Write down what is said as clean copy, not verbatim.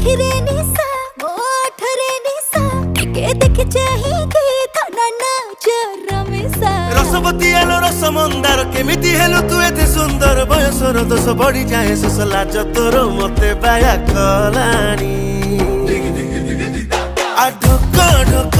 आखिरे निशा मोठरे निशा के देख चाहिए थाना नाच रमेशा रसवती आलो रस मंदार केमिति हेलु तू एते सुंदर बयसर दोष बढ़ी जाए सोस लाज तोर मते बाया कलानी आ ढोक ढोक